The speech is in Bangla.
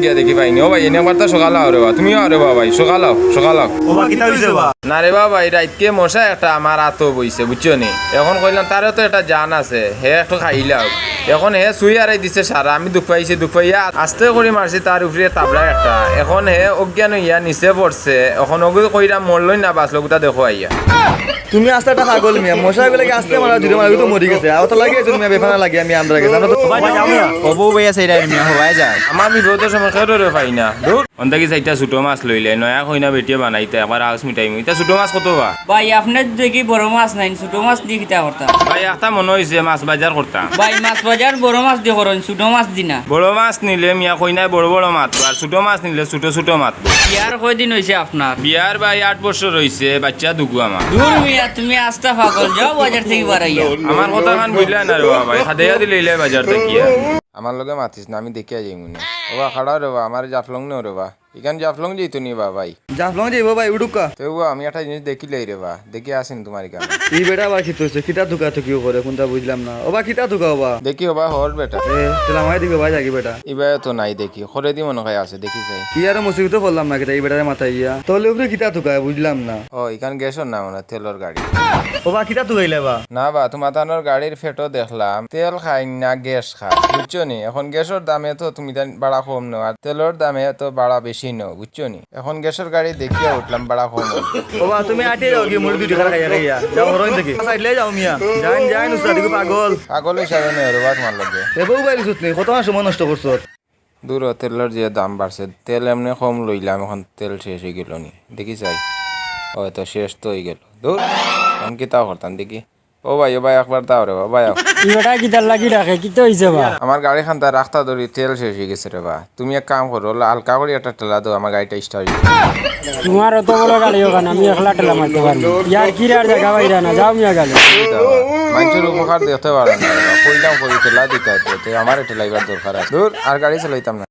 গিয়া দেখি পাইনি। ও ভাই এনে একবার তো সকাল আও রে বা, তুমিও আও রে বা ভাই, সকাল আও সকাল আও। না রে বা ভাই, রাইতকে মশা একটা আমার আতো বইছে বুঝছো নি। এখন কইলাম তারও তো একটা জান আছে, হে একটু খাইলাও। এখন হে সুই আড়াই দিছে সারা, আমি দুঃখ পাইয়া আস্তে করে মারছি তার উপরে তাবড়া একটা। এখন হে অজ্ঞান হইয়া নিচে পড়ছে, এখন ওগুলো কইরা মরলই না বাঁচলো গোটা দেখো আইয়া। তুমি আস্তে একটা পাগল মিয়া, মশাই গুলোকে আস্তে মারা ধীরে মারা তো মরি গেছে। আর তো লাগিয়েছে তুমি বেফানা লাগে আমি আমরা গেছে আমরা তো কবু ভাই আছে এটা মিয়া হবাই যায়। আমার বিপদের সময় খেয়ে রে পাই না দূর অন্তা কি চাইটা ছোট মাছ লইলে নয়া কইনা বেটিয়ে বানাইতে আবার আউস মিটাই এটা ছোট মাছ কত বা ভাই আপনার দেখি বড় মাছ নাই, ছোট মাছ দিয়ে কিতা করতাম। ভাই একটা মনে হয়েছে মাছ বাজার করতাম। ভাই মাছ বাজার বড় মাছ দিয়ে করেন, ছোট মাছ দিনা। বড় মাছ নিলে মিয়া কইনায় বড় বড় মাতবো, আর ছোট মাছ নিলে ছোট ছোট মাতবো। বিয়ার কয়দিন হয়েছে আপনার? বিয়ার ভাই 8 বছর হয়েছে, বাচ্চা দুগু আমার। দূর মিয়া, তুমি আস্তা পাগল, যাও বাজার থেকে বাড়াইয়া। আমার কথা খান বুঝলেন না রে ভাই, খাদেয়া দিলে বাজার থেকে আমার লগে মাতিস না, আমি দেখিয়া যাই মনে ওবা খাড়া রে বা, আমার জাফলং নে রে বা, এখান জাফলং যেত নি বা ভাই। জাফলং যাইব ভাই উডুকা। তো আমি একটা জিনিস দেখিলাই রে বা, দেখি আসেন তোমার এখানে। এই বেটা আবার কি হচ্ছে, কিতা ধুকা থুকিও করে কোনটা বুঝলাম না। ওবা কিতা ধুকা ওবা দেখি ওবা হর বেটা এ তাহলে আমায় দিকে ভাই যাকি বেটা। এবার তো নাই দেখি খরে দি মনে হয় আছে, দেখি যাই। কি আর মুসিবত বললাম না কিতা এই বেটারে মাথায় ইয়া তাহলে উপরে কিতা ধুকা বুঝলাম না। ও এখান গেছর না মানে তেলর গাড়ি। ওবা কিতা ধুকাইলে বা না বা তোমার তানোর গাড়ির ফেটো দেখলাম তেল খাই না গ্যাস খাই বুঝছো নি। এখন গ্যাসের দামে তো তুমি বাড়া কম নো, আর তেলের দামে তো বাড়া বেশি নো বুঝছো নি। এখন গ্যাসের গাড়ি দেখিয়া উঠলাম বাড়া কম। ওবা তুমি আটে যাও কি মুড়ি দুই টাকা খাইয়া খাইয়া যাও হরইন থেকে সাইডলে যাও মিয়া যাইন যাইন উস্তাদ দিকে পাগল পাগল হিসাবে নেই রে বা তোমার লগে। এবউ বাইরে সুত নেই কত সময় নষ্ট করছো। দূর তেলের যে দাম বাড়ছে, তেল এমনি কম লইলাম, এখন তেল শেষ হয়ে গেল নি দেখি চাই। ও তো শেষ তো হয়ে গেল দূর, আমি কি তাও করতাম দেখি। ও ভাই একবার তাও রে বা ভাই। ইটা কিতার লাগি রাখে, কিতা হয়েছে বা? আমার গাড়ি খান তার রাস্তা ধরি তেল শেষ হয়ে গেছে রে বা। তুমি এক কাম করো, হালকা করে একটা ঠেলা দাও, আমার গাড়িটা স্টার্ট। তোমার অত বড় গাড়ি হোক না, আমি একলা টেলা মারতে পারি। ইয়ার কি আর জায়গা বাইরা না, যাও মিয়া গাড়ি। মানুষের উপকার দেখতে পারে না, কইলাম করি ঠেলা দিতে হতো, আমার ঠেলাইবার দরকার আছে। দূর আর গাড়ি চালাইতাম না।